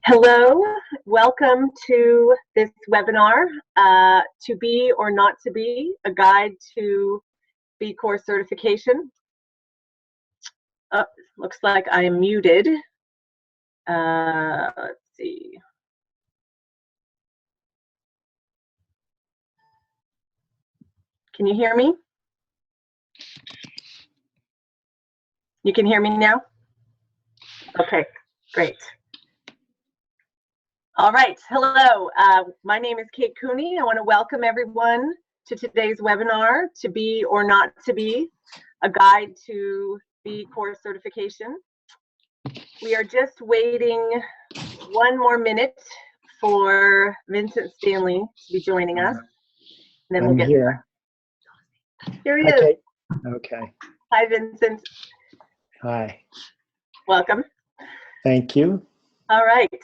Hello, welcome to this webinar, To Be or Not to Be, a guide to B Corp certification. Oh, looks like I am muted. Let's see. Can you hear me? You can hear me now? Okay, great. All right, hello. My name is Kate Cooney. I want to welcome everyone to today's webinar, To Be or Not to Be, a guide to B Corp certification. We are just waiting one more minute for Vincent Stanley to be joining us. And then we'll get here. Here he is. Okay. Hi, Vincent. Hi. Welcome. Thank you. All right.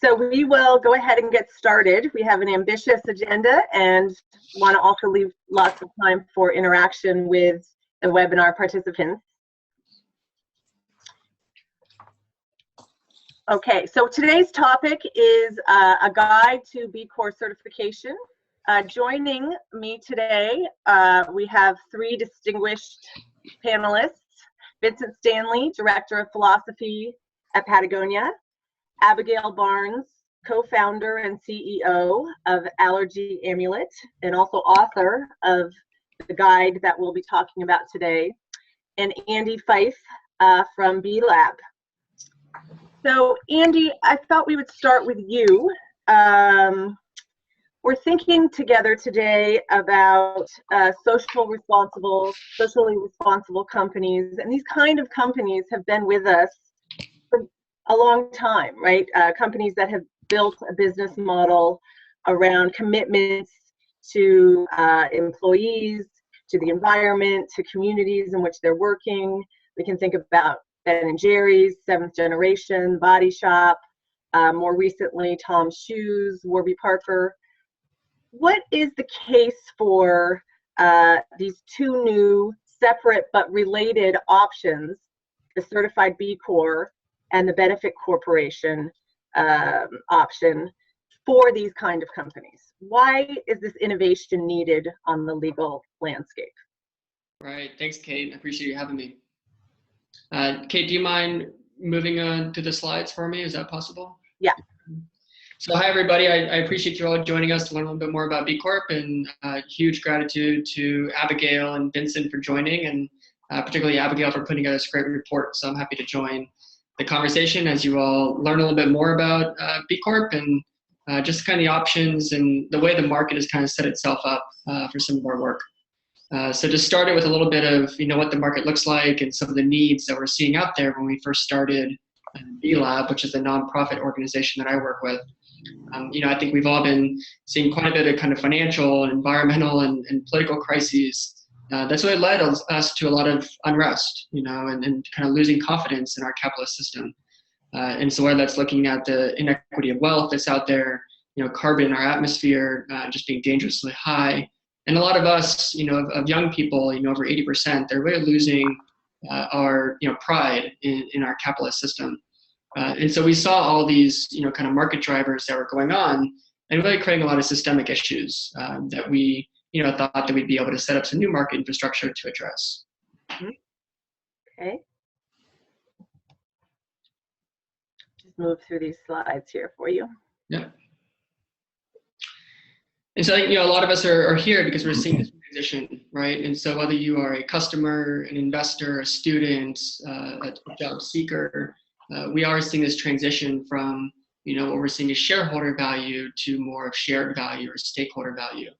So we will go ahead and get started. We have an ambitious agenda and want to also leave lots of time for interaction with the webinar participants. Okay, so today's topic is a guide to B Corp certification. Joining me today, we have three distinguished panelists. Vincent Stanley, Director of Philosophy at Patagonia. Abigail Barnes, co-founder and CEO of Allergy, Amulet, and also author of the guide that we'll be talking about today. And Andy Fyfe from BLab. So Andy, I thought we would start with you. We're thinking together today about socially responsible companies, and these kind of companies have been with us for a long time, right? Companies that have built a business model around commitments to employees, to the environment, to communities in which they're working. We can think about Ben & Jerry's, Seventh Generation, Body Shop, more recently Tom's Shoes, Warby Parker. What is the case for these two new separate but related options, the Certified B Corp and the Benefit Corporation option for these kind of companies? Why is this innovation needed on the legal landscape? Right, thanks Kate, I appreciate you having me. Kate, do you mind moving on to the slides for me? Is that possible? Yeah. So hi everybody, I appreciate you all joining us to learn a little bit more about B Corp, and huge gratitude to Abigail and Vincent for joining, and particularly Abigail for putting together this great report. So I'm happy to join the conversation as you all learn a little bit more about B Corp and just kind of the options and the way the market has kind of set itself up for some of our work. So just started with a little bit of what the market looks like and some of the needs that we're seeing out there when we first started BLab, which is a nonprofit organization that I work with. I think we've all been seeing quite a bit of kind of financial, environmental, and political crises. That's really led us to a lot of unrest, and kind of losing confidence in our capitalist system. And so whether that's looking at the inequity of wealth that's out there, carbon in our atmosphere just being dangerously high. And a lot of us, of young people, over 80%, they're really losing our, pride in our capitalist system. And so we saw all these, kind of market drivers that were going on and really creating a lot of systemic issues that we, thought that we'd be able to set up some new market infrastructure to address. Okay. Just move through these slides here for you. Yeah. And so I think, a lot of us are here because we're seeing this transition, right? And so whether you are a customer, an investor, a student, a job seeker, we are seeing this transition from, what we're seeing as shareholder value to more of shared value or stakeholder value.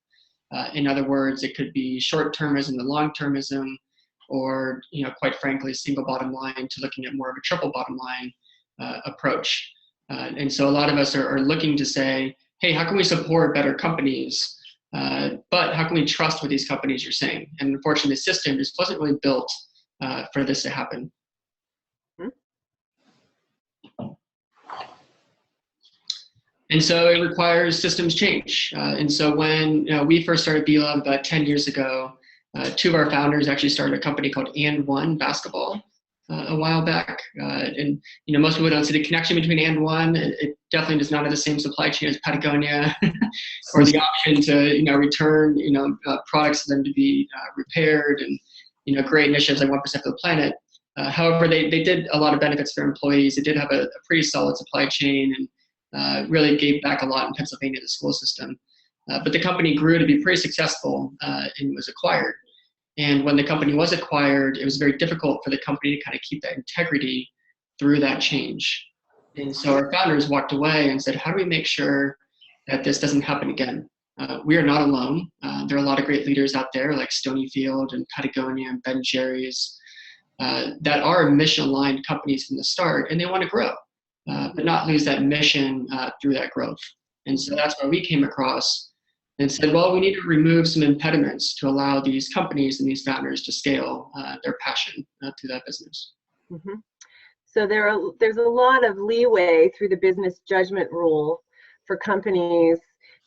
In other words, it could be short-termism to long-termism, or, quite frankly, single bottom line to looking at more of a triple bottom line approach. And so a lot of us are looking to say, hey, how can we support better companies? But how can we trust what these companies are saying? And unfortunately, the system just wasn't really built for this to happen. And so it requires systems change. And so when we first started BLab about 10 years ago, two of our founders actually started a company called And One Basketball. a while back. And most people don't see the connection between and one. It definitely does not have the same supply chain as Patagonia, or the option to return products for them to be repaired, and great initiatives like 1% for the planet. However, they did a lot of benefits for employees. They did have a pretty solid supply chain, and really gave back a lot in Pennsylvania, the school system. But the company grew to be pretty successful and was acquired. And when the company was acquired, it was very difficult for the company to kind of keep that integrity through that change. And so our founders walked away and said, how do we make sure that this doesn't happen again? We are not alone. There are a lot of great leaders out there like Stonyfield and Patagonia and Ben Jerry's that are mission-aligned companies from the start, and they want to grow, but not lose that mission through that growth. And so that's where we came across and said, well, we need to remove some impediments to allow these companies and these founders to scale their passion through that business. Mm-hmm. So there's a lot of leeway through the business judgment rule for companies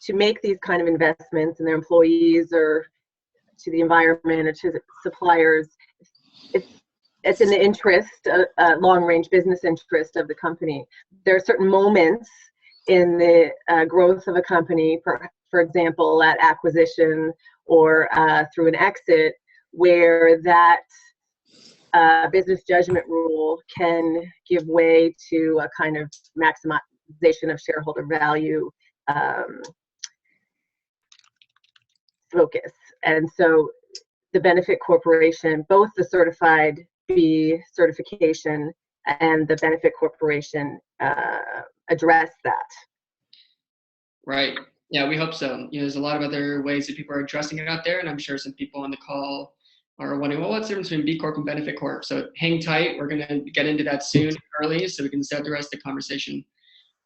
to make these kind of investments in their employees or to the environment or to the suppliers. It's in the interest, long-range business interest of the company. There are certain moments in the growth of a company, for example, at acquisition or through an exit, where that business judgment rule can give way to a kind of maximization of shareholder value focus. And so the benefit corporation, both the certified B certification and the benefit corporation address that. Right. Yeah, we hope so. There's a lot of other ways that people are addressing it out there, and I'm sure some people on the call are wondering, well, what's the difference between B Corp and benefit corp? So hang tight. We're going to get into that soon, early, so we can start the rest of the conversation.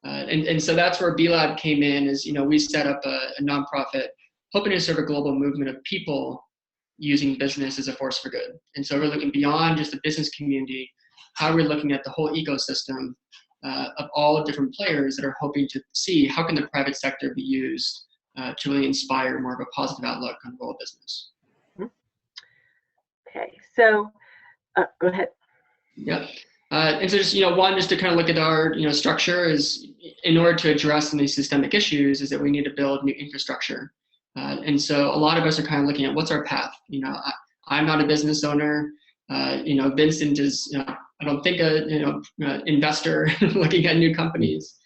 And so that's where BLab came in. Is we set up a nonprofit hoping to serve a global movement of people using business as a force for good. And so we're looking beyond just the business community. How are we looking at the whole ecosystem of all different players that are hoping to see how can the private sector be used to really inspire more of a positive outlook on world business. Okay, so go ahead. Yeah, and so just just to kind of look at our structure is in order to address some of these systemic issues is that we need to build new infrastructure. And so a lot of us are kind of looking at what's our path. I'm not a business owner. Vincent is, I don't think investor looking at new companies.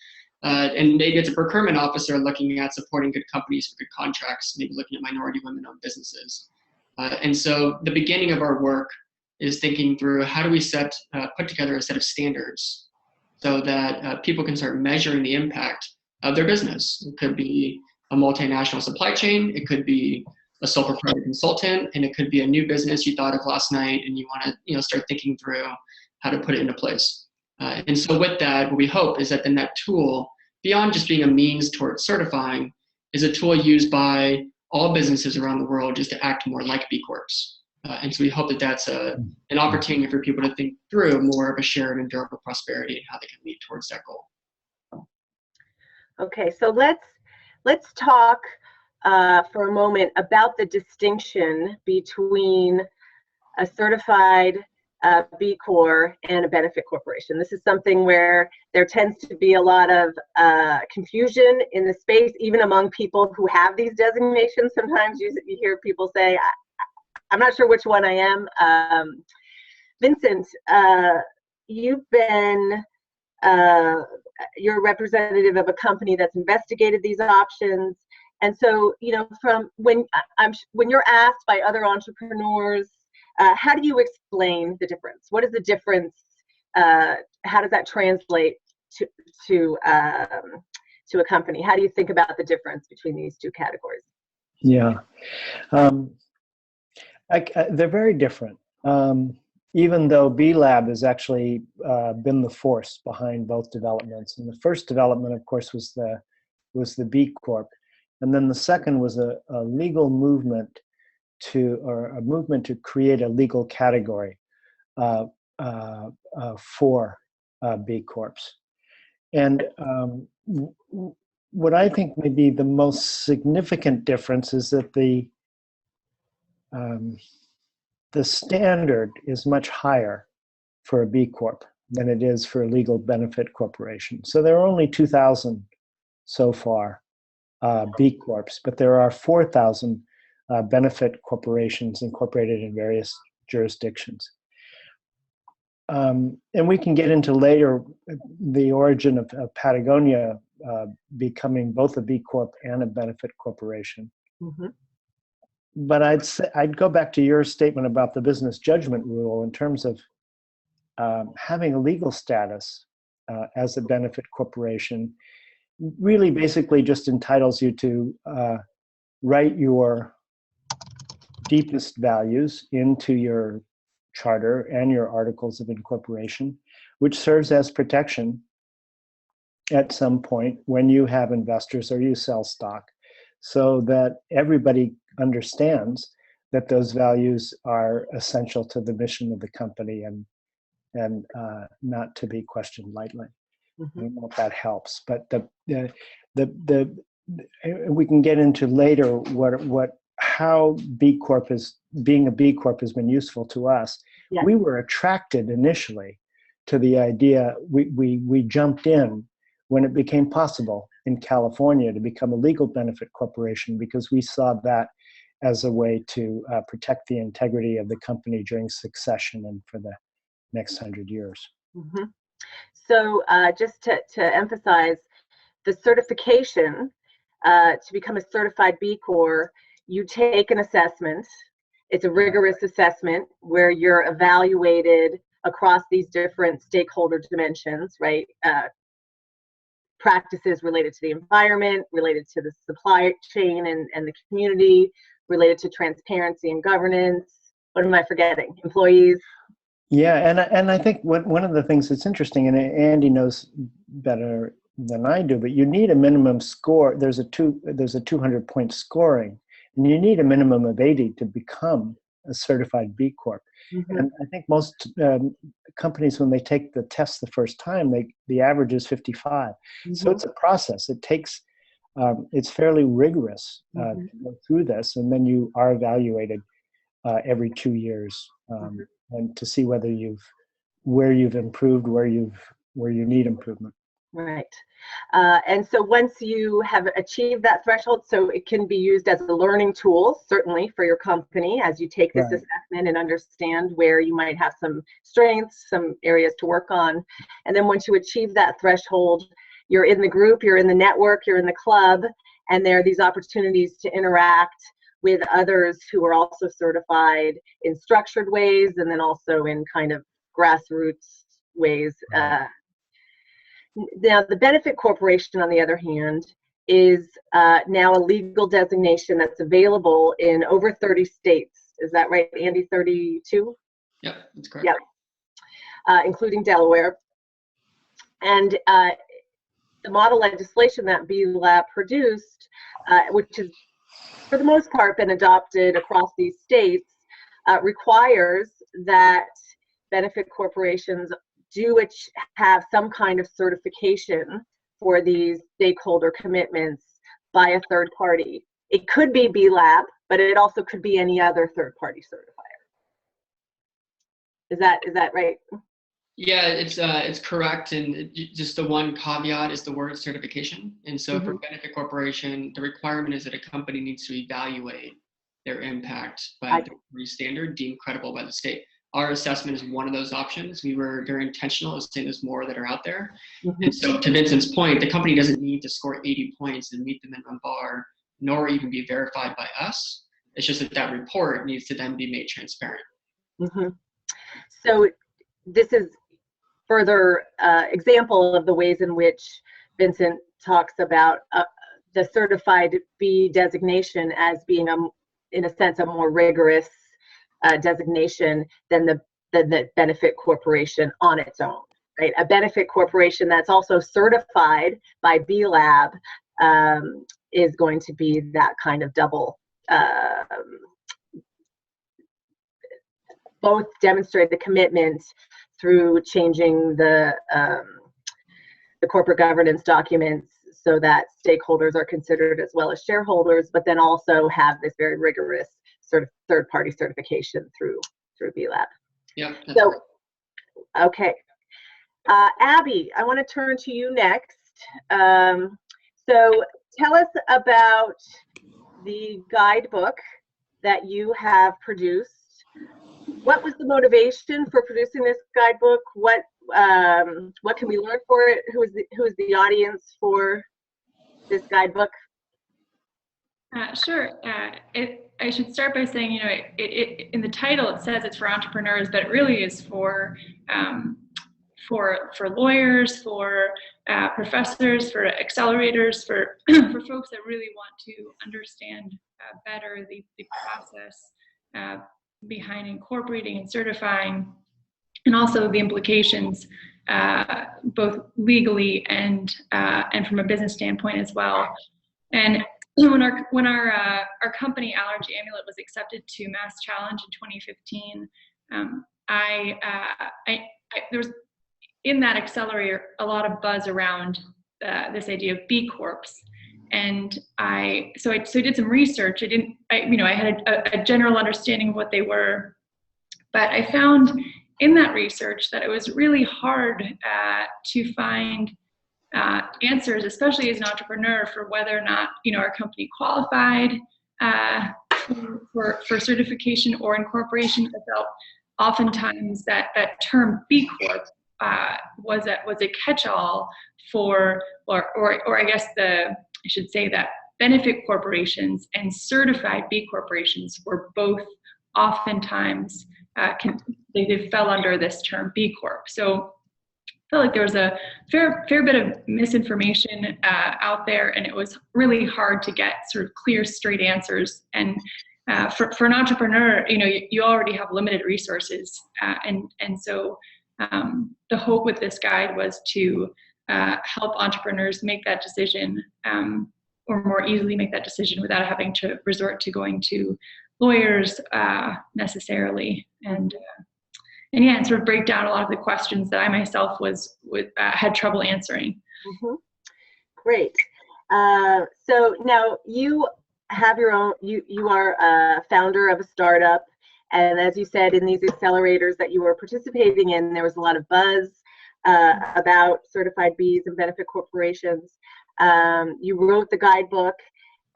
And maybe it's a procurement officer looking at supporting good companies for good contracts, maybe looking at minority women-owned businesses. And so the beginning of our work is thinking through how do we put together a set of standards so that people can start measuring the impact of their business. It could be a multinational supply chain, it could be a sole proprietor consultant, and it could be a new business you thought of last night and you want to start thinking through how to put it into place. And so with that, what we hope is that then that tool, beyond just being a means towards certifying, is a tool used by all businesses around the world just to act more like B Corps. And so we hope that that's an opportunity for people to think through more of a shared and durable prosperity and how they can lead towards that goal. Okay, so let's talk for a moment about the distinction between a certified B Corp and a benefit corporation. This is something where there tends to be a lot of confusion in the space, even among people who have these designations. Sometimes you hear people say, I'm not sure which one I am. Vincent, you've been you're a representative of a company that's investigated these options. And so, from when you're asked by other entrepreneurs, how do you explain the difference? What is the difference? How does that translate to a company? How do you think about the difference between these two categories? Yeah, they're very different. Even though BLab has actually been the force behind both developments, and the first development, of course, was the B Corp, and then the second was a legal movement a movement to create a legal category for B Corps. And what I think may be the most significant difference is that the standard is much higher for a B Corp than it is for a legal benefit corporation. So there are only 2,000 so far B Corps, but there are 4,000 benefit corporations incorporated in various jurisdictions. And we can get into later the origin of Patagonia becoming both a B Corp and a benefit corporation. Mm-hmm. But I'd go back to your statement about the business judgment rule in terms of having a legal status as a benefit corporation really basically just entitles you to write your deepest values into your charter and your articles of incorporation, which serves as protection at some point when you have investors or you sell stock, so that everybody understands that those values are essential to the mission of the company and not to be questioned lightly. Mm-hmm. I don't know if that helps, but we can get into later how B Corp being a B Corp has been useful to us. Yes. We were attracted initially to the idea. We jumped in when it became possible in California to become a legal benefit corporation, because we saw that as a way to protect the integrity of the company during succession and for the next 100 years. Mm-hmm. So just to emphasize, the certification to become a certified B Corp, you take an assessment. It's a rigorous assessment where you're evaluated across these different stakeholder dimensions, right? Practices related to the environment, related to the supply chain and the community, related to transparency and governance. What am I forgetting? Employees. Yeah, and I think one of the things that's interesting, and Andy knows better than I do, but you need a minimum score. There's a 200-point scoring, and you need a minimum of 80 to become a certified B Corp. Mm-hmm. And I think most companies, when they take the test the first time, the average is 55. Mm-hmm. So it's a process. It takes it's fairly rigorous mm-hmm. to go through this, and then you are evaluated every 2 years. Mm-hmm. And to see whether where you've improved, where you need improvement. Right. And so once you have achieved that threshold, so it can be used as a learning tool, certainly for your company, as you take this Right. assessment and understand where you might have some strengths, some areas to work on. And then once you achieve that threshold, you're in the group, you're in the network, you're in the club, and there are these opportunities to interact with others who are also certified in structured ways and then also in kind of grassroots ways. Right. Now, the benefit corporation, on the other hand, is now a legal designation that's available in over 30 states. Is that right, Andy? 32? Yep, that's correct. Yep, including Delaware. And the model legislation that BLab produced, which has for the most part been adopted across these states, requires that benefit corporations do have some kind of certification for these stakeholder commitments by a third party. It could be BLab, but it also could be any other third party certifier. Is that right? Yeah, it's correct, and just the one caveat is the word certification. And so for benefit corporation, the requirement is that a company needs to evaluate their impact by the standard deemed credible by the state. Our assessment is one of those options. We were very intentional in saying there's more that are out there. And so to Vincent's point, the company doesn't need to score 80 points and meet the minimum bar, nor even be verified by us. It's just that report needs to then be made transparent. Mm-hmm. So this is further example of the ways in which Vincent talks about the certified B designation as being in a sense, a more rigorous designation than the benefit corporation on its own. Right, a benefit corporation that's also certified by BLab is going to be that kind of double. Both demonstrate the commitment through changing the corporate governance documents so that stakeholders are considered as well as shareholders, but then also have this very rigorous sort of third-party certification through BLab. Yeah. So Okay. Abby, I want to turn to you next. So tell us about the guidebook that you have produced. What was the motivation for producing this guidebook? What can we learn for it? Who is the audience for this guidebook? Sure. I should start by saying, you know, in the title it says it's for entrepreneurs, but it really is for lawyers, for professors, for accelerators, for for folks that really want to understand better the process behind incorporating and certifying, and also the implications both legally and from a business standpoint as well. And when our company Allergy Amulet was accepted to Mass Challenge in 2015, there was in that accelerator a lot of buzz around this idea of B Corps, and I did some research. I had a general understanding of what they were, but I found in that research that it was really hard to find answers, especially as an entrepreneur, for whether or not our company qualified for certification or incorporation. I felt oftentimes that term B Corp was a catch-all for, or I guess I should say that benefit corporations and certified B corporations were both oftentimes they fell under this term B Corp. So I felt like there was a fair bit of misinformation out there, and it was really hard to get sort of clear, straight answers. And for an entrepreneur, you already have limited resources, and so the hope with this guide was to help entrepreneurs make that decision, or more easily make that decision without having to resort to going to lawyers necessarily, and sort of break down a lot of the questions that I myself had trouble answering. Mm-hmm. Great. So now you have your own. You are a founder of a startup, and as you said, in these accelerators that you were participating in, there was a lot of buzz about certified Bs and benefit corporations. You wrote the guidebook,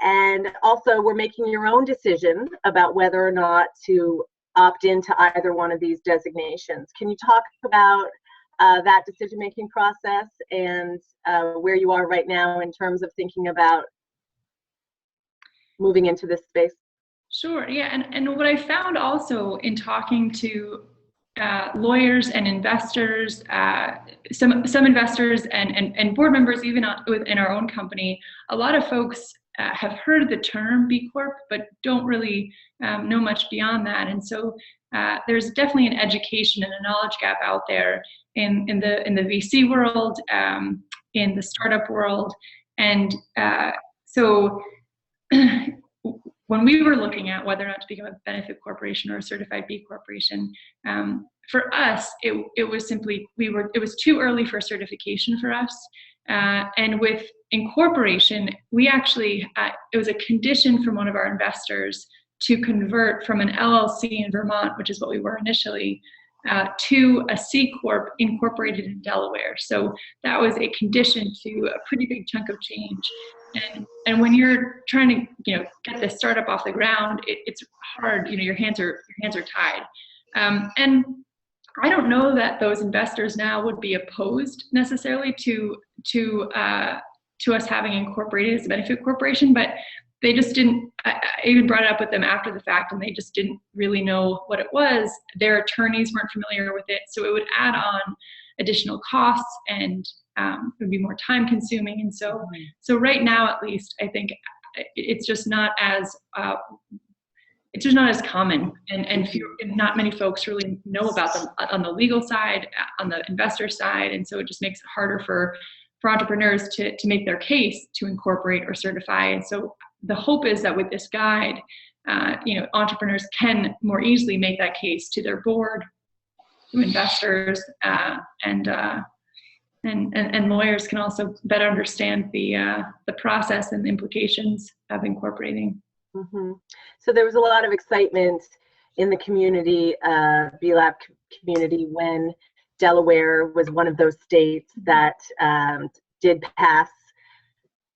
and also were making your own decision about whether or not to opt into either one of these designations. Can you talk about that decision-making process and where you are right now in terms of thinking about moving into this space? Sure, yeah, and what I found also in talking to lawyers and investors, some investors and board members, even within our own company, a lot of folks have heard the term B Corp, but don't really know much beyond that. And so there's definitely an education and a knowledge gap out there in the VC world, in the startup world, and so when we were looking at whether or not to become a benefit corporation or a certified B corporation, for us, it was simply, it was too early for certification for us. And with incorporation, we actually, it was a condition from one of our investors to convert from an LLC in Vermont, which is what we were initially, to a C Corp incorporated in Delaware. So that was a condition to a pretty big chunk of change. And when you're trying to get this startup off the ground, it's hard. Your hands are tied. And I don't know that those investors now would be opposed necessarily to us having incorporated as a benefit corporation, but they just didn't. I even brought it up with them after the fact, and they just didn't really know what it was. Their attorneys weren't familiar with it, so it would add on additional costs, and it would be more time consuming. And so right now, at least, I think it's just not as common, and not many folks really know about them on the legal side, on the investor side, and so it just makes it harder for entrepreneurs to make their case to incorporate or certify. And so the hope is that with this guide, entrepreneurs can more easily make that case to their board, to investors, and lawyers can also better understand the process and the implications of incorporating. Mm-hmm. So there was a lot of excitement in the community, BLab community, when Delaware was one of those states that did pass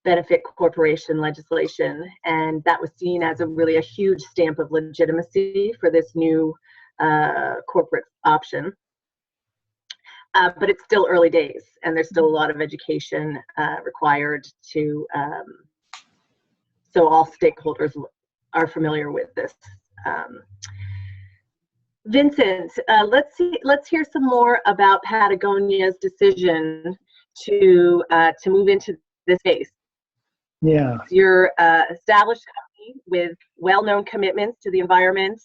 benefit corporation legislation, and that was seen as a huge stamp of legitimacy for this new corporate option. But it's still early days, and there's still a lot of education required to, so all stakeholders are familiar with this. Vincent, let's hear some more about Patagonia's decision to move into this space. Yeah. You're an established company with well-known commitments to the environment.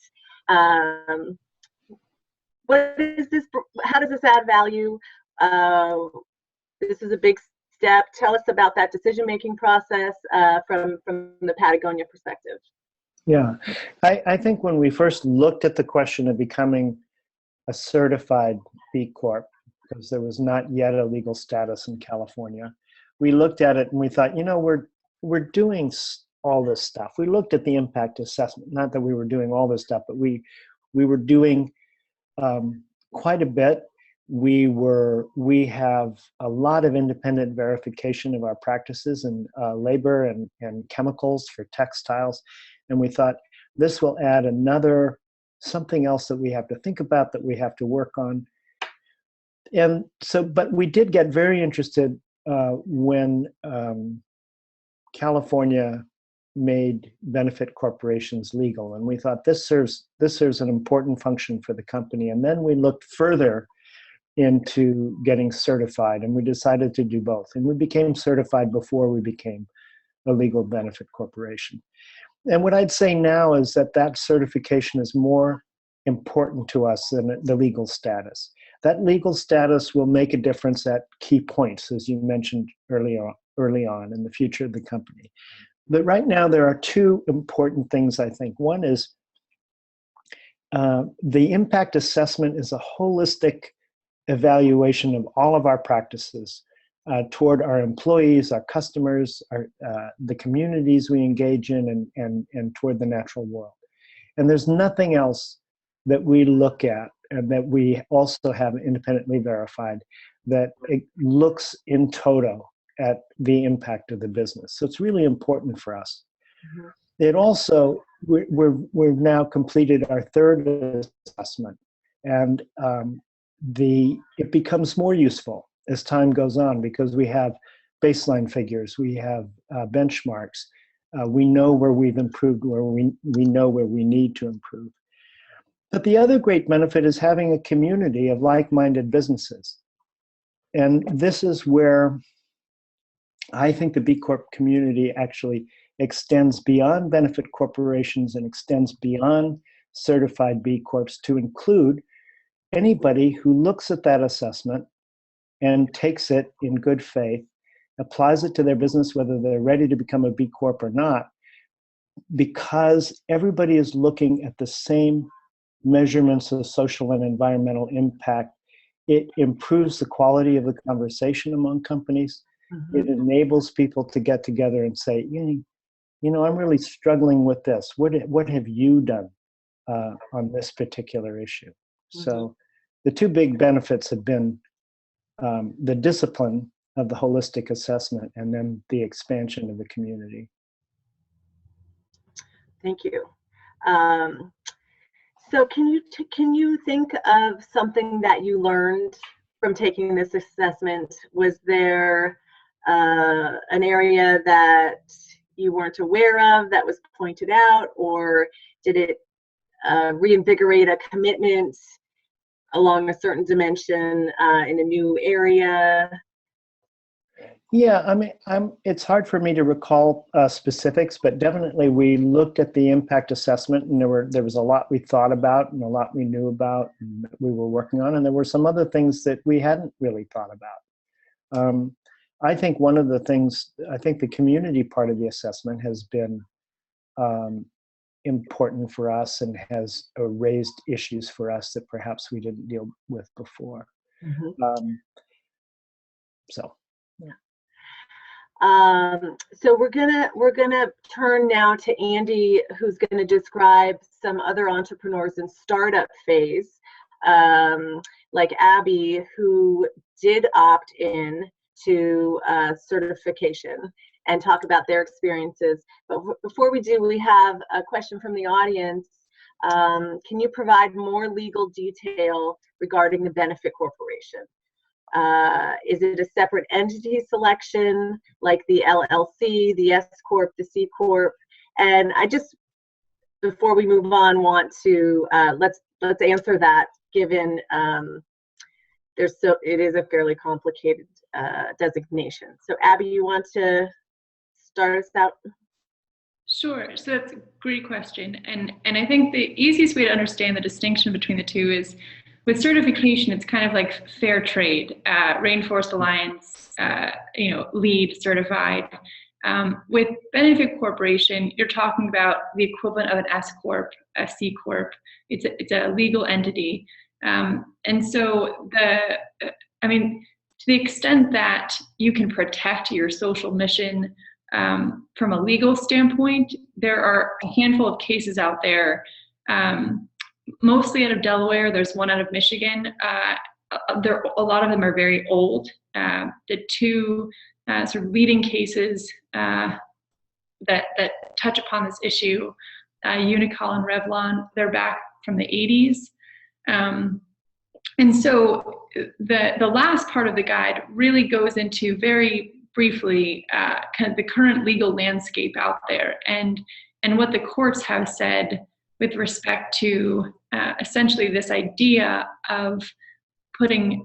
What is this? How does this add value? This is a big step. Tell us about that decision-making process from the Patagonia perspective. Yeah, I think when we first looked at the question of becoming a certified B Corp, because there was not yet a legal status in California, we looked at it and we thought, you know, we're doing all this stuff. We looked at the impact assessment, not that we were doing all this stuff, but we were doing quite a bit. We have a lot of independent verification of our practices in labor and chemicals for textiles. And we thought this will add something else that we have to think about, that we have to work on. And so, but we did get very interested when California made benefit corporations legal, and we thought this serves an important function for the company. And then we looked further into getting certified, and we decided to do both. And we became certified before we became a legal benefit corporation. And what I'd say now is that certification is more important to us than the legal status. That legal status will make a difference at key points, as you mentioned early on in the future of the company. But right now, there are two important things, I think. One is the impact assessment is a holistic evaluation of all of our practices toward our employees, our customers, the communities we engage in, and toward the natural world. And there's nothing else that we look at and that we also have independently verified that it looks in toto at the impact of the business. So it's really important for us. Mm-hmm. It also, we've now completed our third assessment, and it becomes more useful as time goes on because we have baseline figures, we have benchmarks, we know where we've improved, where we know where we need to improve. But the other great benefit is having a community of like-minded businesses. And this is where I think the B Corp community actually extends beyond benefit corporations and extends beyond certified B Corps to include anybody who looks at that assessment and takes it in good faith, applies it to their business, whether they're ready to become a B Corp or not, because everybody is looking at the same measurements of social and environmental impact. It improves the quality of the conversation among companies. Mm-hmm. It enables people to get together and say, you know, I'm really struggling with this. What have you done on this particular issue? Mm-hmm. So the two big benefits have been the discipline of the holistic assessment and then the expansion of the community. Thank you. So can you think of something that you learned from taking this assessment? Was there an area that you weren't aware of that was pointed out, or did it reinvigorate a commitment along a certain dimension in a new area? Yeah, I mean, it's hard for me to recall specifics, but definitely we looked at the impact assessment, and there was a lot we thought about and a lot we knew about and that we were working on, and there were some other things that we hadn't really thought about. I think one of the things, I think the community part of the assessment has been important for us and has raised issues for us that perhaps we didn't deal with before. Mm-hmm. So we're gonna turn now to Andy, who's gonna describe some other entrepreneurs in startup phase. like Abby, who did opt in to certification and talk about their experiences. But before we do, we have a question from the audience. Can you provide more legal detail regarding the benefit corporation? Is it a separate entity selection like the LLC, the SCorp, the C Corp? And I just, before we move on, want to let's answer that, given it is a fairly complicated designation. So Abby, you want to start us out? Sure. So that's a great question. And I think the easiest way to understand the distinction between the two is with certification, it's kind of like fair trade, Rainforest Alliance, LEED certified. With benefit corporation, you're talking about the equivalent of an S-Corp, a C Corp. It's a legal entity. And so to the extent that you can protect your social mission from a legal standpoint, there are a handful of cases out there, mostly out of Delaware. There's one out of Michigan. A lot of them are very old. The two sort of leading cases that touch upon this issue, Unicol and Revlon, they're back from the 80s. And so the last part of the guide really goes into very briefly kind of the current legal landscape out there and what the courts have said with respect to essentially this idea of putting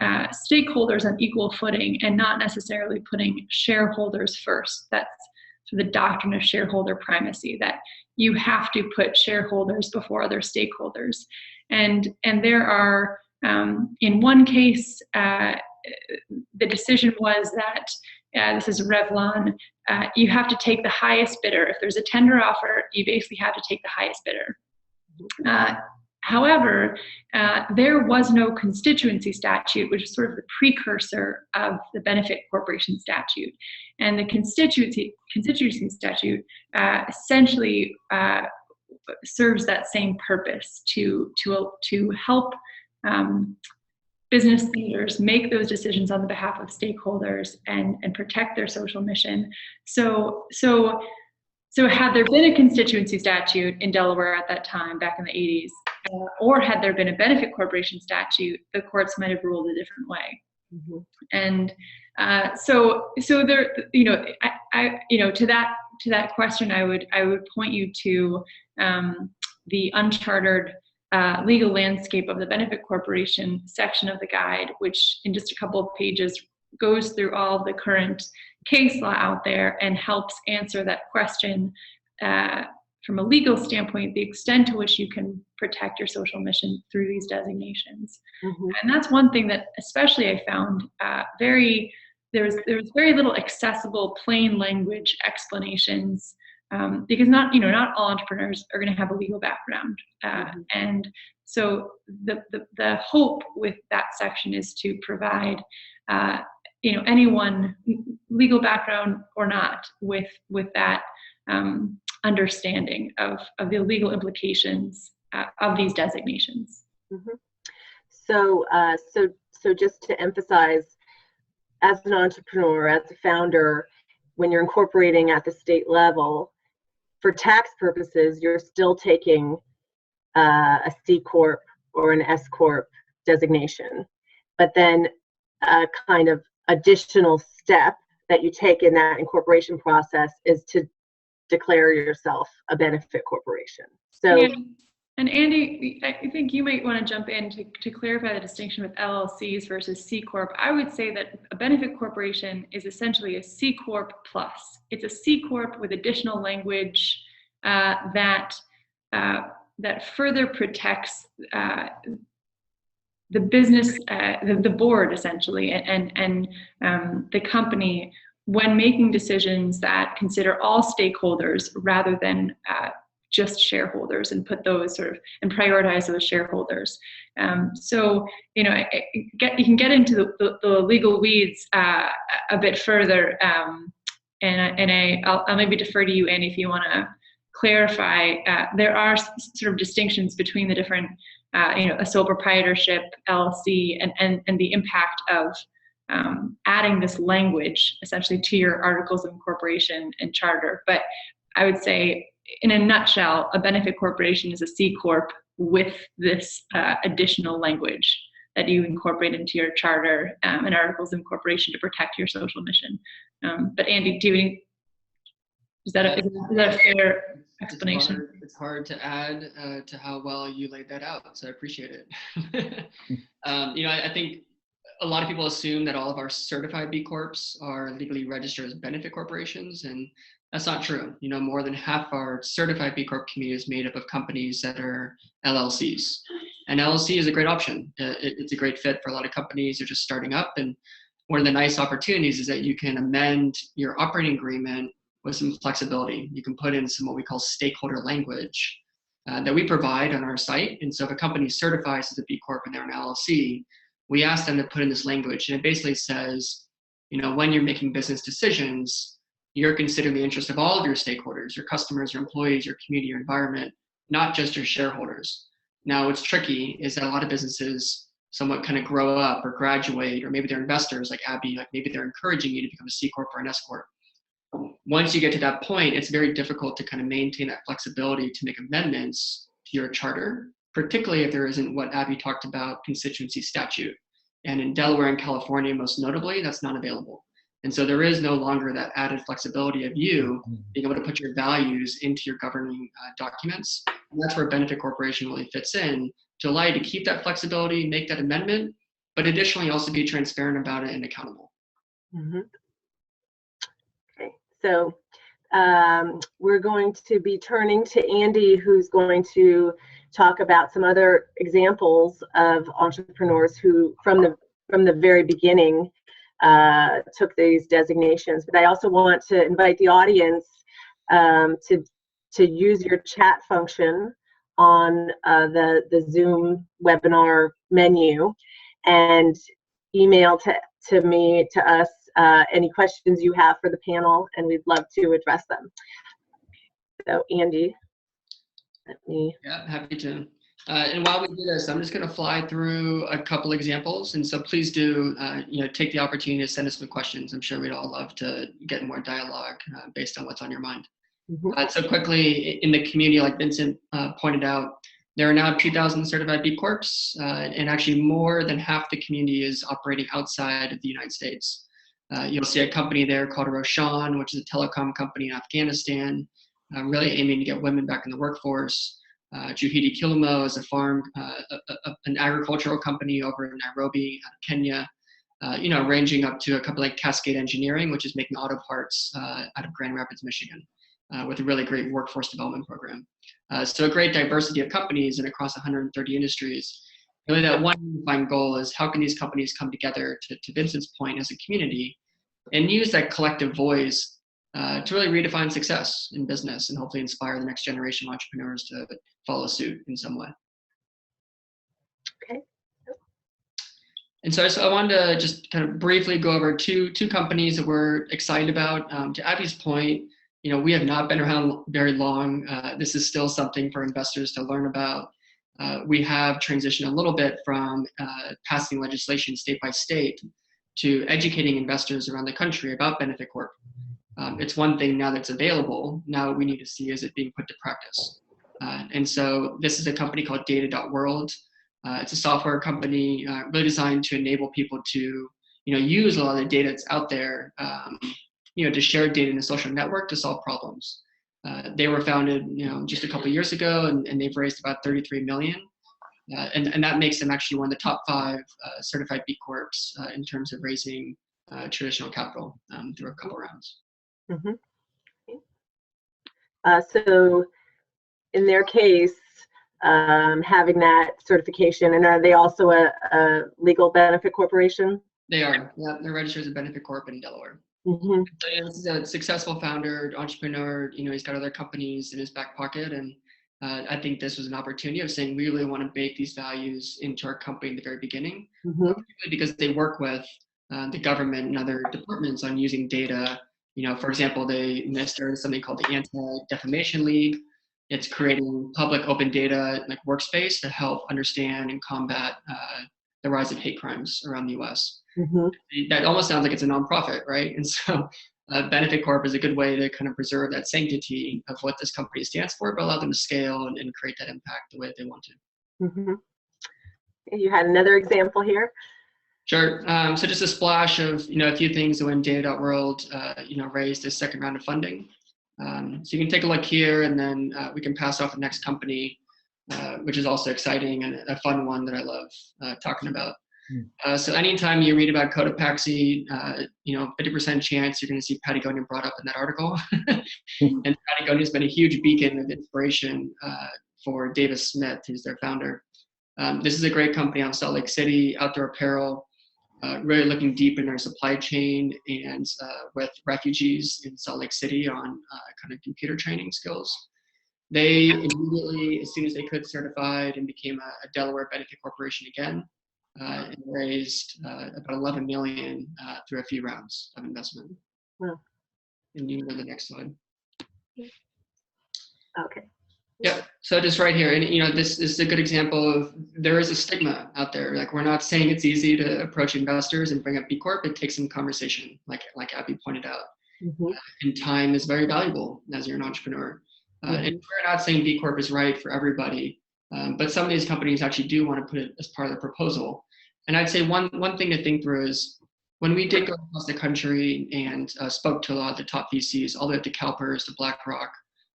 stakeholders on equal footing and not necessarily putting shareholders first. That's the doctrine of shareholder primacy, that you have to put shareholders before other stakeholders. And there are, in one case, the decision was that, this is Revlon, you have to take the highest bidder. If there's a tender offer, you basically have to take the highest bidder. However, there was no constituency statute, which is sort of the precursor of the benefit corporation statute. And the constituency statute essentially serves that same purpose to help business leaders make those decisions on the behalf of stakeholders and protect their social mission. So had there been a constituency statute in Delaware at that time, back in the 80s, or had there been a benefit corporation statute, the courts might have ruled a different way. Mm-hmm. And so there, to that question, I would point you to the unchartered legal landscape of the benefit corporation section of the guide, which in just a couple of pages goes through all of the current case law out there and helps answer that question from a legal standpoint, the extent to which you can protect your social mission through these designations. Mm-hmm. And that's one thing that especially I found there was very little accessible plain language explanations, because not all entrepreneurs are going to have a legal background. Mm-hmm. And so the hope with that section is to provide anyone, legal background or not, with that understanding of the legal implications of these designations. Mm-hmm. So just to emphasize, as an entrepreneur, as a founder, when you're incorporating at the state level, for tax purposes, you're still taking a C Corp or an S Corp designation, but then a kind of additional step that you take in that incorporation process is to declare yourself a benefit corporation. So, yeah. And Andy, I think you might want to jump in to clarify the distinction with LLCs versus C Corp. I would say that a benefit corporation is essentially a C Corp plus. It's a C Corp with additional language that further protects the business, the board essentially, and the company when making decisions that consider all stakeholders rather than just shareholders, and put those and prioritize those shareholders. So you can get into the legal weeds a bit further, and I'll maybe defer to you, Andy, if you want to clarify. There are sort of distinctions between the different a sole proprietorship, LLC, and the impact of adding this language essentially to your articles of incorporation and charter. But I would say, in a nutshell, a benefit corporation is a C Corp with this additional language that you incorporate into your charter and articles of incorporation to protect your social mission. But Andy, is that a fair explanation? It's hard to add to how well you laid that out, so I appreciate it. I think a lot of people assume that all of our certified B Corps are legally registered as benefit corporations, and that's not true. More than half our certified B Corp community is made up of companies that are LLCs. And LLC is a great option. It's a great fit for a lot of companies who are just starting up. And one of the nice opportunities is that you can amend your operating agreement with some flexibility. You can put in some what we call stakeholder language that we provide on our site. And so if a company certifies as a B Corp and they're an LLC, we ask them to put in this language. And it basically says, when you're making business decisions, you're considering the interest of all of your stakeholders, your customers, your employees, your community, your environment, not just your shareholders. Now, what's tricky is that a lot of businesses somewhat kind of grow up or graduate, or maybe they're investors like Abby, like maybe they're encouraging you to become a C Corp or an S Corp. Once you get to that point, it's very difficult to kind of maintain that flexibility to make amendments to your charter, particularly if there isn't what Abby talked about, constituency statute. And in Delaware and California, most notably, that's not available. And so there is no longer that added flexibility of you being able to put your values into your governing documents. And that's where benefit corporation really fits in, to allow you to keep that flexibility, make that amendment, but additionally also be transparent about it and accountable. Mm-hmm. Okay, so we're going to be turning to Andy, who's going to talk about some other examples of entrepreneurs who, from the very beginning, took these designations. But I also want to invite the audience to use your chat function on the Zoom webinar menu, and email to me, to us, any questions you have for the panel, and we'd love to address them. So Andy, let me. Yeah, happy to. And while we do this, I'm just going to fly through a couple examples. And so please do, take the opportunity to send us some questions. I'm sure we'd all love to get more dialogue based on what's on your mind. Mm-hmm. So quickly, in the community, like Vincent pointed out, there are now 2,000 certified B Corps, and actually more than half the community is operating outside of the United States. You'll see a company there called Roshan, which is a telecom company in Afghanistan, really aiming to get women back in the workforce. Juhidi Kilimo is a farm, an agricultural company over in Nairobi, Kenya, ranging up to a company like Cascade Engineering, which is making auto parts out of Grand Rapids, Michigan, with a really great workforce development program. So a great diversity of companies and across 130 industries. Really that one unifying goal is how can these companies come together, to Vincent's point, as a community, and use that collective voice to really redefine success in business and hopefully inspire the next generation of entrepreneurs to follow suit in some way. Okay. And so I wanted to just kind of briefly go over two companies that we're excited about. To Abby's point, we have not been around very long. This is still something for investors to learn about. We have transitioned a little bit from passing legislation state by state to educating investors around the country about Benefit Corp. It's one thing now that's available. Now what we need to see is it being put to practice. And so this is a company called Dataworld. It's a software company really designed to enable people to use a lot of the data that's out there, to share data in a social network to solve problems. They were founded just a couple of years ago, and they've raised about 33 million. And that makes them actually one of the top 5 certified B Corps in terms of raising traditional capital through a couple rounds. Mm-hmm. So in their case, having that certification, and are they also a legal benefit corporation? They are. Yeah, they're registered as a benefit corp in Delaware. Mm-hmm. So this is a successful founder, entrepreneur. He's got other companies in his back pocket, and I think this was an opportunity of saying we really want to bake these values into our company in the very beginning, because they work with the government and other departments on using data. For example, they started something called the Anti-Defamation League, It's creating public open data like workspace to help understand and combat the rise of hate crimes around the U.S. That almost sounds like it's a nonprofit, right? And so Benefit Corp is a good way to kind of preserve that sanctity of what this company stands for, but allow them to scale and create that impact the way they want to. You had another example here. Sure. So just a splash of a few things when Dataworld raised this second round of funding. So you can take a look here, and then we can pass off the next company, which is also exciting and a fun one that I love talking about. So anytime you read about Cotopaxi, 50% chance you're going to see Patagonia brought up in that article. And Patagonia's been a huge beacon of inspiration for Davis Smith, who's their founder. This is a great company out of Salt Lake City, outdoor apparel, really looking deep in their supply chain and with refugees in Salt Lake City on kind of computer training skills. They immediately, as soon as they could, certified and became a Delaware Benefit Corporation again, and raised about $11 million through a few rounds of investment. Wow. And you can go to the next slide. Okay. Yeah, so just right here, and this is a good example of there is a stigma out there. Like, we're not saying it's easy to approach investors and bring up B Corp. It takes some conversation, like Abby pointed out. And time is very valuable as you're an entrepreneur. And we're not saying B Corp is right for everybody, but some of these companies actually do want to put it as part of the proposal. And I'd say one thing to think through is when we did go across the country and spoke to a lot of the top VCs, all the way up to CalPERS, to BlackRock,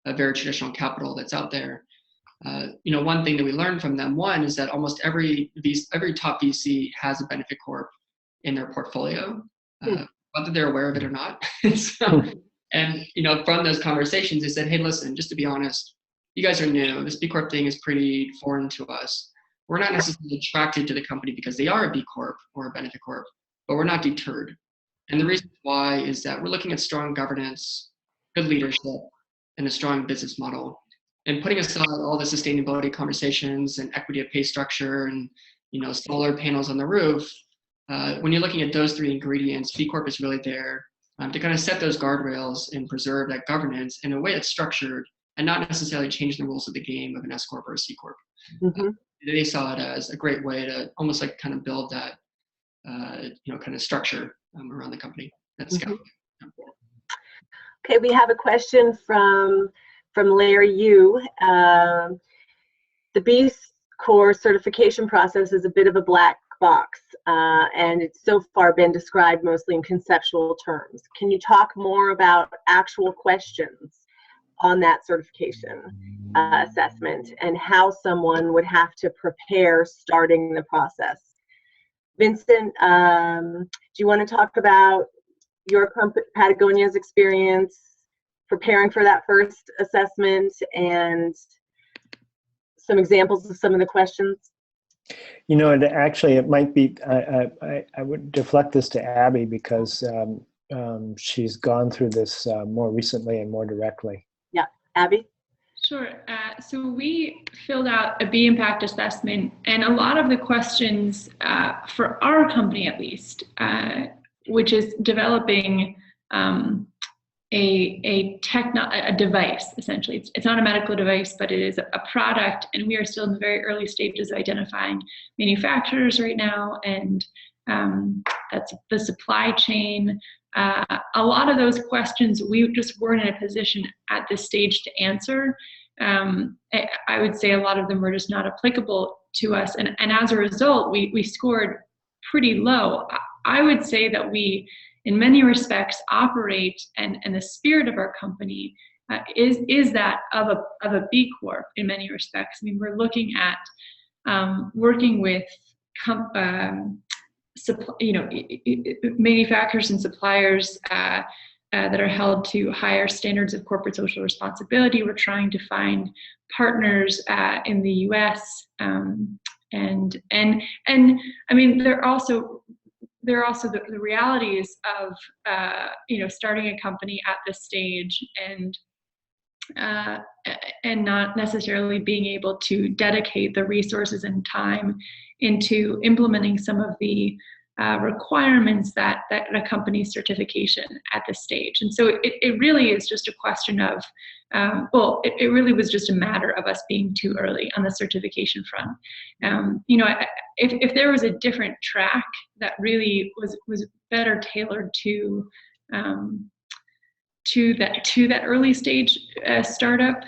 a very traditional capital that's out there. One thing that we learned from them, one, is that almost every top VC has a Benefit Corp in their portfolio, whether they're aware of it or not. And from those conversations, they said, hey, listen, just to be honest, you guys are new. This B Corp thing is pretty foreign to us. We're not necessarily attracted to the company because they are a B Corp or a Benefit Corp, but we're not deterred. And the reason why is that we're looking at strong governance, good leadership, and a strong business model. And putting aside all the sustainability conversations and equity of pay structure and solar panels on the roof, when you're looking at those three ingredients, B Corp is really there to kind of set those guardrails and preserve that governance in a way that's structured and not necessarily change the rules of the game of an SCorp or a C Corp. They saw it as a great way to almost like kind of build that kind of structure around the company. That's Okay, we have a question from Larry Yu. The B Corp certification process is a bit of a black box, and it's so far been described mostly in conceptual terms. Can you talk more about actual questions on that certification assessment and how someone would have to prepare starting the process? Vincent, do you want to talk about your company, Patagonia's experience preparing for that first assessment and some examples of some of the questions? Actually, it might be, I would deflect this to Abby because she's gone through this more recently and more directly. Yeah, Abby? Sure. So we filled out a B impact assessment, and a lot of the questions for our company, at least, which is developing a device, essentially. It's not a medical device, but it is a product, and we are still in the very early stages of identifying manufacturers right now, and that's the supply chain. A lot of those questions we just weren't in a position at this stage to answer. I would say a lot of them were just not applicable to us, and as a result, we scored pretty low. I would say that we, in many respects, operate, and the spirit of our company is that of a B Corp in many respects. I mean, we're looking at working with manufacturers and suppliers that are held to higher standards of corporate social responsibility. We're trying to find partners in the U.S. And I mean, there are also the realities of starting a company at this stage and not necessarily being able to dedicate the resources and time into implementing some of the requirements that accompany certification at this stage. And so it really is just a question of, it really was just a matter of us being too early on the certification front. If there was a different track that really was better tailored to that early stage startup,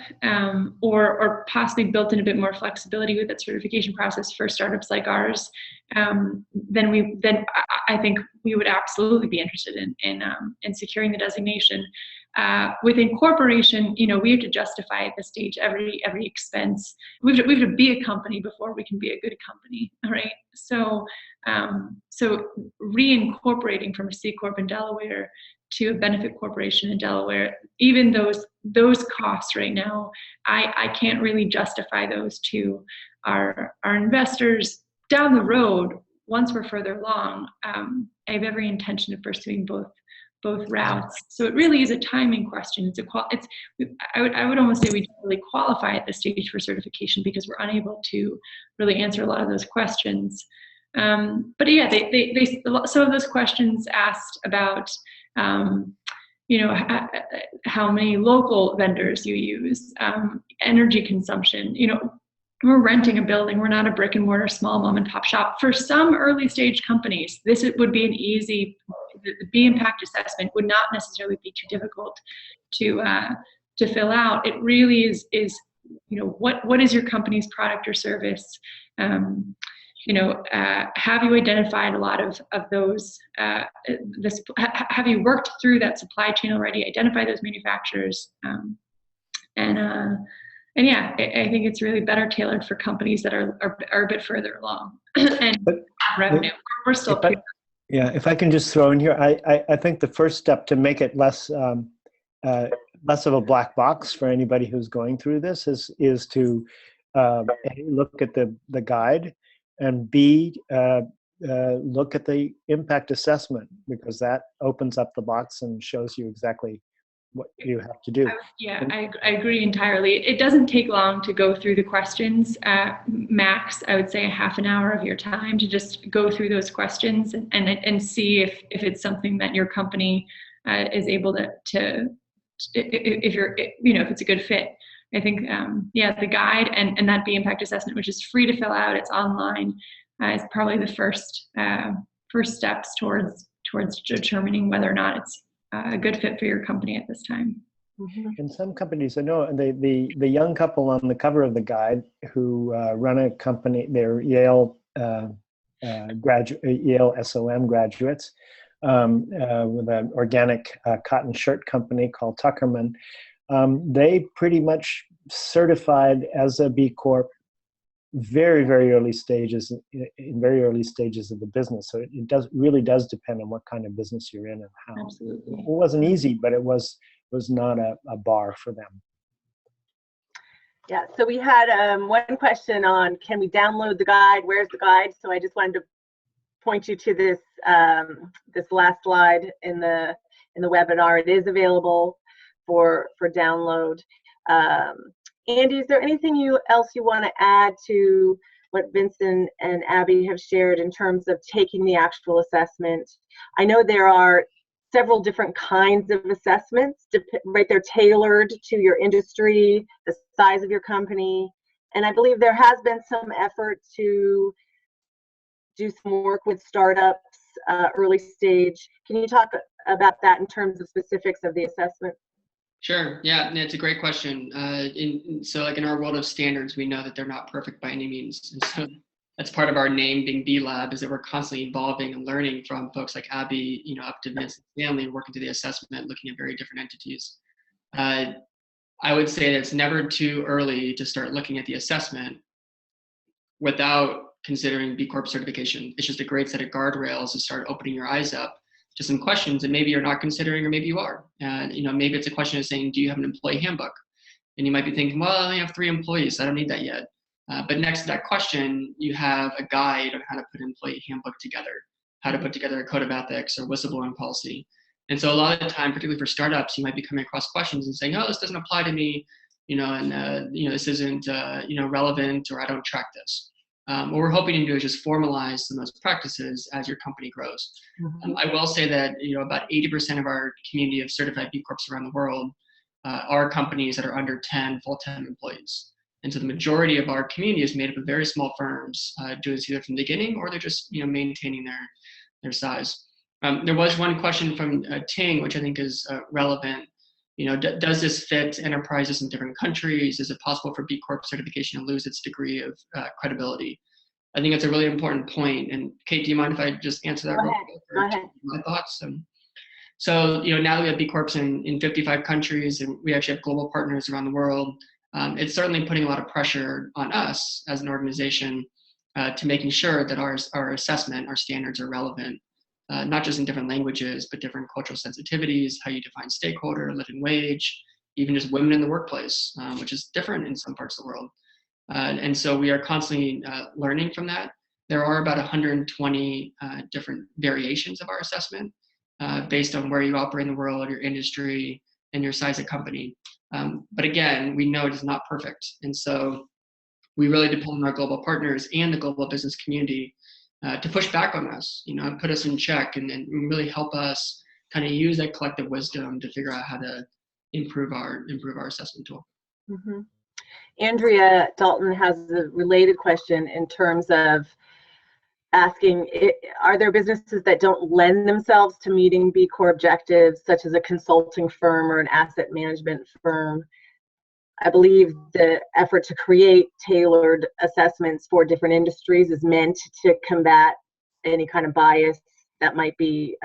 or possibly built in a bit more flexibility with that certification process for startups like ours, then I think we would absolutely be interested in securing the designation. With incorporation, we have to justify at this stage every expense. We have to be a company before we can be a good company, right? So reincorporating from a C Corp in Delaware to a benefit corporation in Delaware, even those costs right now, I can't really justify those to our investors down the road. Once we're further along, I have every intention of pursuing both routes. So it really is a timing question. I would almost say we don't really qualify at this stage for certification because we're unable to really answer a lot of those questions. But yeah, some of those questions asked about how many local vendors you use, energy consumption. We're renting a building. We're not a brick and mortar small mom and pop shop. For some early stage companies, would be an easy. The B impact assessment would not necessarily be too difficult to fill out. It really is what is your company's product or service? Have you identified a lot of those? Have you worked through that supply chain already? Identify those manufacturers, and yeah, I think it's really better tailored for companies that are a bit further along and revenue. We're still. If I can just throw in here, I think the first step to make it less of a black box for anybody who's going through this is to A, look at the guide, and B, look at the impact assessment, because that opens up the box and shows you exactly what you have to do. I agree entirely. It doesn't take long to go through the questions. Max, I would say a half an hour of your time to just go through those questions and see if it's something that your company is able to if it's a good fit. I think the guide and that B impact assessment, which is free to fill out, it's online, is probably the first steps towards determining whether or not it's a good fit for your company at this time. In some companies, I know the young couple on the cover of the guide who run a company, they're Yale Yale SOM graduates with an organic cotton shirt company called Tuckerman. They pretty much certified as a B Corp very, very early stages, in very early stages of the business. So it really does depend on what kind of business you're in and how. Absolutely. It wasn't easy, but it was not a bar for them. Yeah, so we had one question on, can we download the guide? Where's the guide? So I just wanted to point you to this this last slide in the webinar. It is available for download. Andy, is there anything else you want to add to what Vincent and Abby have shared in terms of taking the actual assessment? I know there are several different kinds of assessments, right? They're tailored to your industry, the size of your company, and I believe there has been some effort to do some work with startups, early stage. Can you talk about that in terms of specifics of the assessment? Sure. Yeah, it's a great question. So like in our world of standards, we know that they're not perfect by any means. And so that's part of our name being BLab, is that we're constantly evolving and learning from folks like Abby, up to Vincent, Stanley, working through the assessment, looking at very different entities. I would say that it's never too early to start looking at the assessment without considering B Corp certification. It's just a great set of guardrails to start opening your eyes up to some questions that maybe you're not considering, or maybe you are. Maybe it's a question of saying, do you have an employee handbook? And you might be thinking, well, I only have 3 employees, I don't need that yet. But next to that question, you have a guide on how to put an employee handbook together, how to put together a code of ethics or whistleblowing policy. And so a lot of the time, particularly for startups, you might be coming across questions and saying, oh, this doesn't apply to me, this isn't, relevant, or I don't track this. What we're hoping to do is just formalize some of those practices as your company grows. I will say that about 80% of our community of certified B Corps around the world are companies that are under 10 full-time employees. And so the majority of our community is made up of very small firms, doing this either from the beginning or they're just maintaining their size. There was one question from Ting, which I think is relevant. Does this fit enterprises in different countries? Is it possible for B Corp certification to lose its degree of credibility? I think it's a really important point. And Kate, do you mind if I just answer that real quick? Go ahead. My thoughts. So now that we have B Corps in 55 countries, and we actually have global partners around the world, it's certainly putting a lot of pressure on us as an organization to making sure that our assessment, our standards are relevant. Not just in different languages, but different cultural sensitivities, how you define stakeholder, living wage, even just women in the workplace, which is different in some parts of the world. And so we are constantly learning from that. There are about 120 different variations of our assessment based on where you operate in the world, your industry, and your size of company. But again, we know it is not perfect. And so we really depend on our global partners and the global business community to push back on us, put us in check and really help us kind of use that collective wisdom to figure out how to improve our assessment tool. Mm-hmm. Andrea Dalton has a related question in terms of asking, are there businesses that don't lend themselves to meeting B Corp objectives, such as a consulting firm or an asset management firm? I believe the effort to create tailored assessments for different industries is meant to combat any kind of bias that might be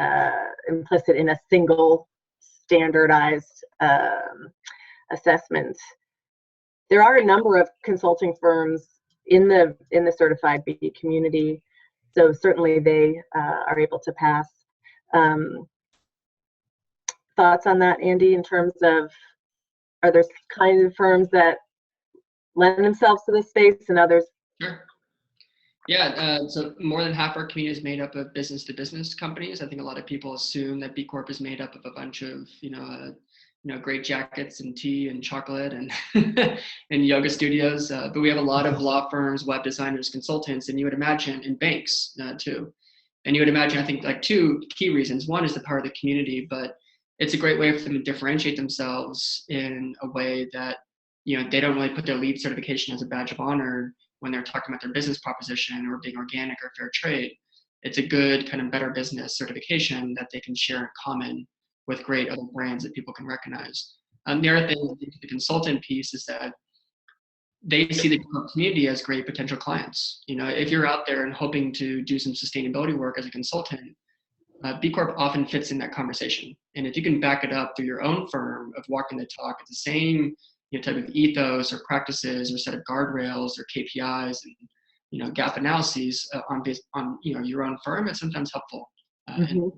implicit in a single standardized assessment. There are a number of consulting firms in the certified B community, so certainly they are able to pass. Thoughts on that, Andy, in terms of, are there kinds of firms that lend themselves to this space and others? Sure. Yeah, so more than half our community is made up of business-to-business companies. I think a lot of people assume that B Corp is made up of a bunch of, great jackets and tea and chocolate and and yoga studios. But we have a lot of law firms, web designers, consultants, and you would imagine, and banks too. And you would imagine, I think, like two key reasons. One is the power of the community, but it's a great way for them to differentiate themselves in a way that, they don't really put their LEED certification as a badge of honor when they're talking about their business proposition or being organic or fair trade. It's a good kind of better business certification that they can share in common with great other brands that people can recognize. The other thing, the consultant piece, is that they see the community as great potential clients. If you're out there and hoping to do some sustainability work as a consultant, B Corp often fits in that conversation. And if you can back it up through your own firm of walking the talk, it's the same type of ethos or practices or set of guardrails or KPIs and gap analyses on your own firm, it's sometimes helpful. Mm-hmm.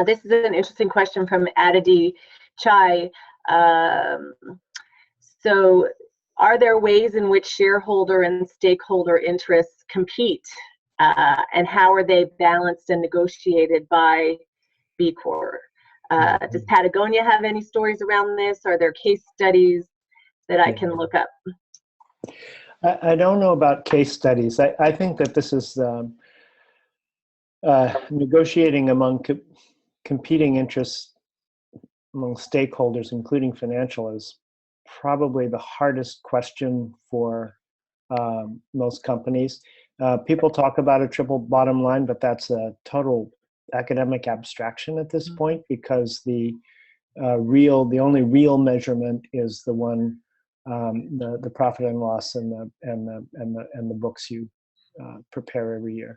This is an interesting question from Aditi Chai. So are there ways in which shareholder and stakeholder interests compete, and how are they balanced and negotiated by B Corp? Does Patagonia have any stories around this? Are there case studies that I can look up? I don't know about case studies. I think that this is negotiating among competing interests among stakeholders, including financial, is probably the hardest question for most companies. People talk about a triple bottom line, but that's a total academic abstraction at this point, because the only real measurement is the one, the profit and loss and the books you prepare every year.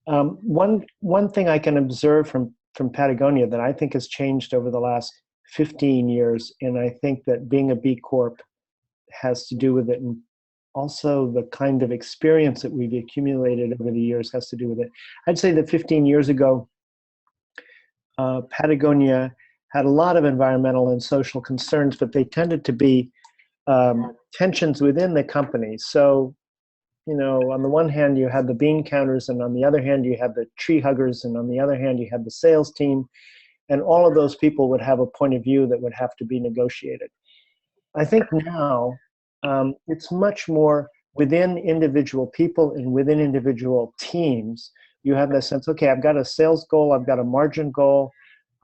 One thing I can observe from Patagonia that I think has changed over the last 15 years, and I think that being a B Corp has to do with it, and also the kind of experience that we've accumulated over the years has to do with it. I'd say that 15 years ago, Patagonia had a lot of environmental and social concerns, but they tended to be tensions within the company. So, on the one hand, you had the bean counters, and on the other hand, you had the tree huggers, and on the other hand, you had the sales team, and all of those people would have a point of view that would have to be negotiated. I think now it's much more within individual people and within individual teams, you have that sense, okay, I've got a sales goal, I've got a margin goal,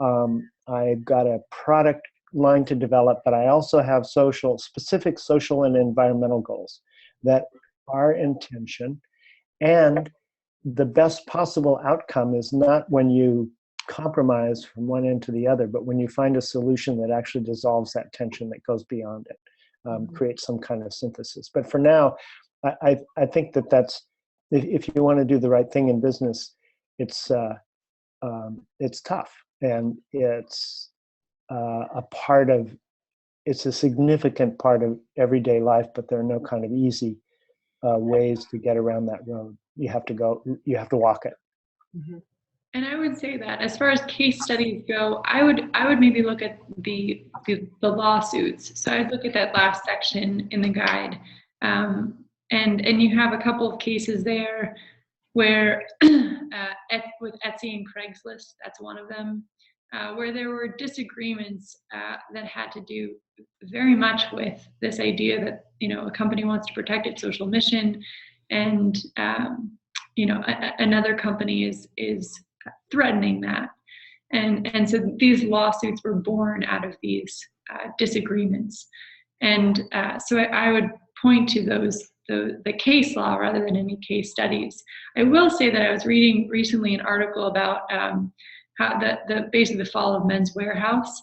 I've got a product line to develop, but I also have specific social and environmental goals that are in tension. And the best possible outcome is not when you compromise from one end to the other, but when you find a solution that actually dissolves that tension, that goes beyond it, creates some kind of synthesis. But for now, I think that's, if you want to do the right thing in business, it's tough, and it's it's a significant part of everyday life, but there are no kind of easy ways to get around that road. You have to walk it. Mm-hmm. And I would say that as far as case studies go, I would maybe look at the lawsuits. So I'd look at that last section in the guide, and you have a couple of cases there where with Etsy and Craigslist, that's one of them, where there were disagreements that had to do very much with this idea that a company wants to protect its social mission, and another company is threatening that, and so these lawsuits were born out of these disagreements, and so I would point to the case law rather than any case studies. I will say that I was reading recently an article about how basically the fall of Men's Warehouse,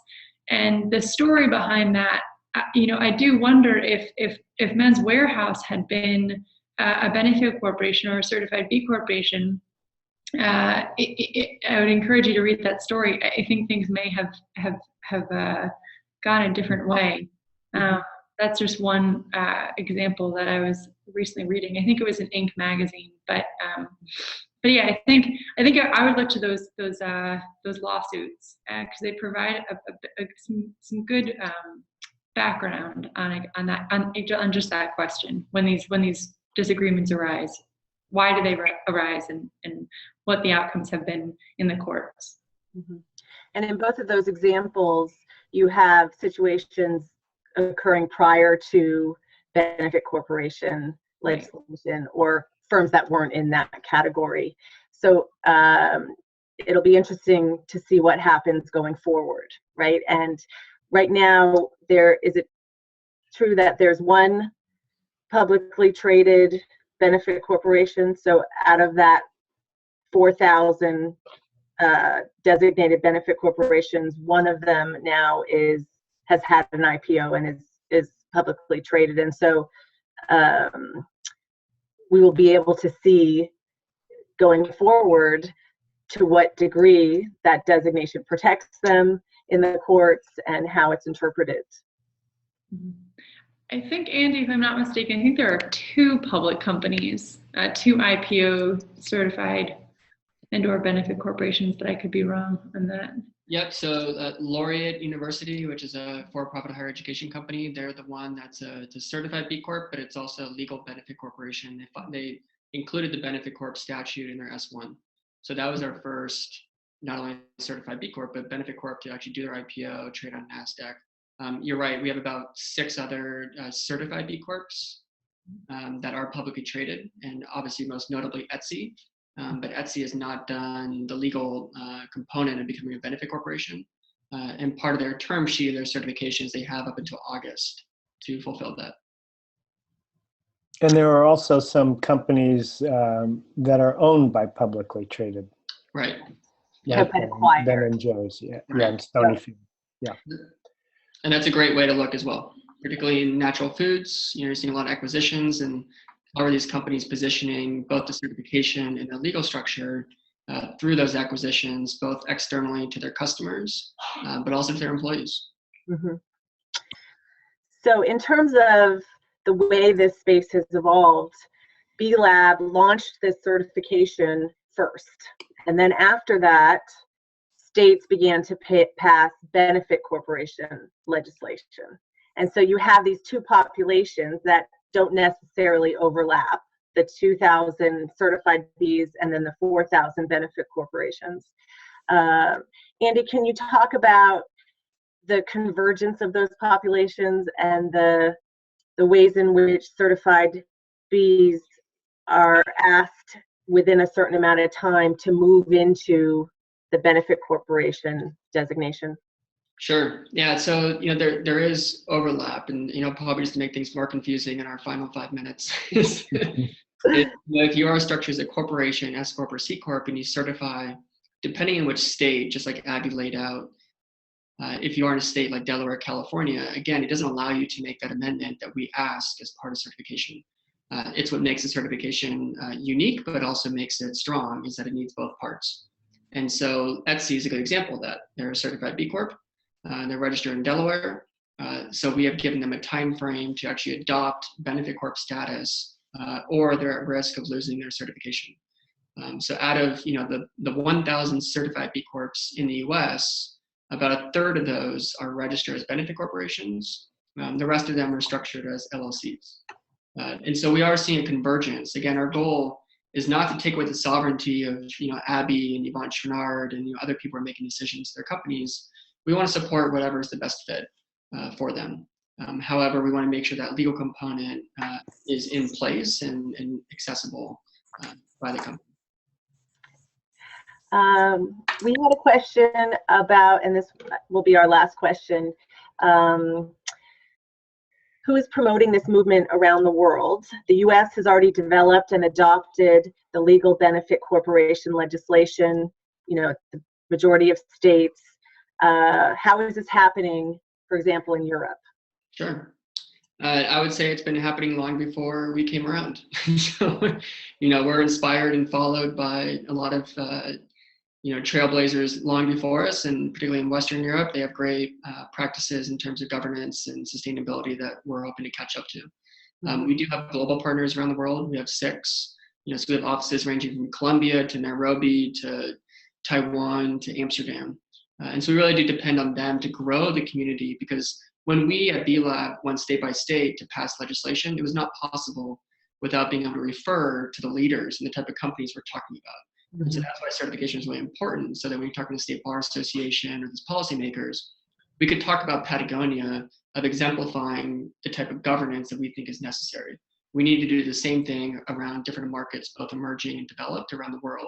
and the story behind that. I do wonder if Men's Warehouse had been a benefit corporation or a certified B corporation. I would encourage you to read that story. I think things may have gone a different way. That's just one example that I was recently reading. I think it was in Inc. magazine, but yeah, I think I would look to those lawsuits because they provide some good background on just that question. When these disagreements arise, why do they arise, and what the outcomes have been in the courts. Mm-hmm. And in both of those examples, you have situations occurring prior to benefit corporation legislation or firms that weren't in that category. So it'll be interesting to see what happens going forward, right? And right now, is it true that there's one publicly traded benefit corporation? So out of that 4,000 designated benefit corporations, one of them now has had an IPO and is publicly traded, and so we will be able to see going forward to what degree that designation protects them in the courts and how it's interpreted. I think, Andy, if I'm not mistaken, I think there are 2 public companies, 2 IPO certified and/or benefit corporations, but I could be wrong on that. Yep. So Laureate University, which is a for-profit higher education company, they're the one that's it's a certified B Corp, but it's also a legal benefit corporation. They included the benefit corp statute in their S1. So that was our first, not only certified B Corp, but benefit corp to actually do their IPO, trade on NASDAQ. You're right. We have about 6 other certified B Corps that are publicly traded, and obviously most notably Etsy. But Etsy has not done the legal component of becoming a benefit corporation. And part of their term sheet, their certifications, they have up until August to fulfill that. And there are also some companies that are owned by publicly traded. Right. Like Ben & Jerry's, and Stonyfield. Yeah. And that's a great way to look as well, particularly in natural foods. You're seeing a lot of acquisitions, and how are these companies positioning both the certification and the legal structure through those acquisitions, both externally to their customers, but also to their employees. Mm-hmm. So in terms of the way this space has evolved, BLab launched this certification first. And then after that, states began to pass benefit corporation legislation. And so you have these 2 populations that don't necessarily overlap, the 2,000 certified Bs and then the 4,000 benefit corporations. Andy, can you talk about the convergence of those populations and the ways in which certified Bs are asked within a certain amount of time to move into the benefit corporation designation? Sure. Yeah. So, there is overlap, and, probably just to make things more confusing in our final 5 minutes, if you are structured as a corporation, SCorp or C Corp, and you certify, depending on which state, just like Abby laid out, if you are in a state like Delaware, California, again, it doesn't allow you to make that amendment that we ask as part of certification. It's what makes the certification unique, but also makes it strong, is that it needs both parts. And so Etsy is a good example of that. They're a certified B Corp. They're registered in Delaware. So we have given them a time frame to actually adopt benefit corp status, or they're at risk of losing their certification. So out of the 1,000 certified B Corps in the US, about a third of those are registered as benefit corporations. The rest of them are structured as LLCs. And so we are seeing a convergence. Again, our goal is not to take away the sovereignty of Abby and Yvonne Chouinard and other people who are making decisions to their companies. We want to support whatever is the best fit for them. However, we want to make sure that legal component is in place and accessible by the company. We had a question about, and this will be our last question, who is promoting this movement around the world? The US has already developed and adopted the legal benefit corporation legislation, the majority of states. How is this happening, for example, in Europe? Sure. I would say it's been happening long before we came around. So, we're inspired and followed by a lot of, trailblazers long before us, and particularly in Western Europe, they have great practices in terms of governance and sustainability that we're hoping to catch up to. We do have global partners around the world. We have 6. So we have offices ranging from Colombia to Nairobi to Taiwan to Amsterdam. And so we really do depend on them to grow the community, because when we at BLab went state by state to pass legislation, it was not possible without being able to refer to the leaders and the type of companies we're talking about. And so that's why certification is really important, so that when you're talking to the State Bar Association or these policymakers, we could talk about Patagonia of exemplifying the type of governance that we think is necessary. We need to do the same thing around different markets, both emerging and developed around the world,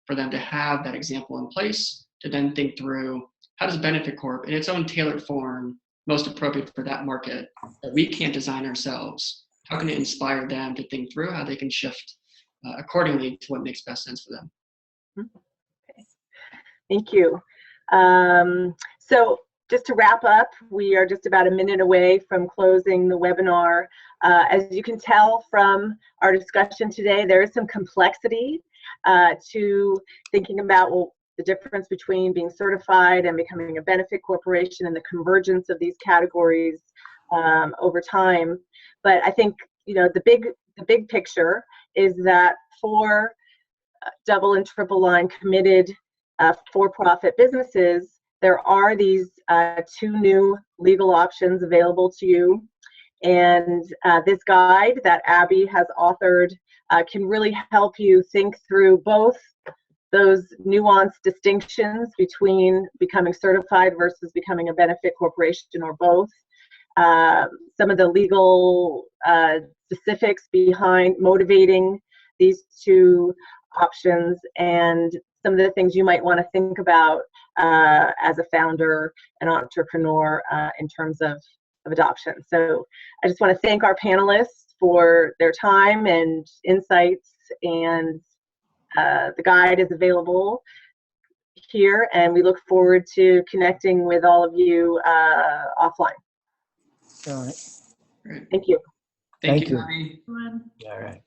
for them to have that example in place, to then think through how does Benefit Corp in its own tailored form most appropriate for that market that we can't design ourselves. How can it inspire them to think through how they can shift accordingly to what makes best sense for them? Okay. Thank you. So just to wrap up, we are just about a minute away from closing the webinar. As you can tell from our discussion today, there is some complexity to thinking about the difference between being certified and becoming a benefit corporation, and the convergence of these categories over time. But I think the big picture is that for double and triple line committed for-profit businesses, there are these 2 new legal options available to you. And this guide that Abby has authored can really help you think through both those nuanced distinctions between becoming certified versus becoming a benefit corporation, or both. Some of the legal specifics behind motivating these 2 options, and some of the things you might want to think about as a founder and entrepreneur in terms of adoption. So I just want to thank our panelists for their time and insights, and the guide is available here, and we look forward to connecting with all of you offline. All right. Great. Thank you. Thank you. All right.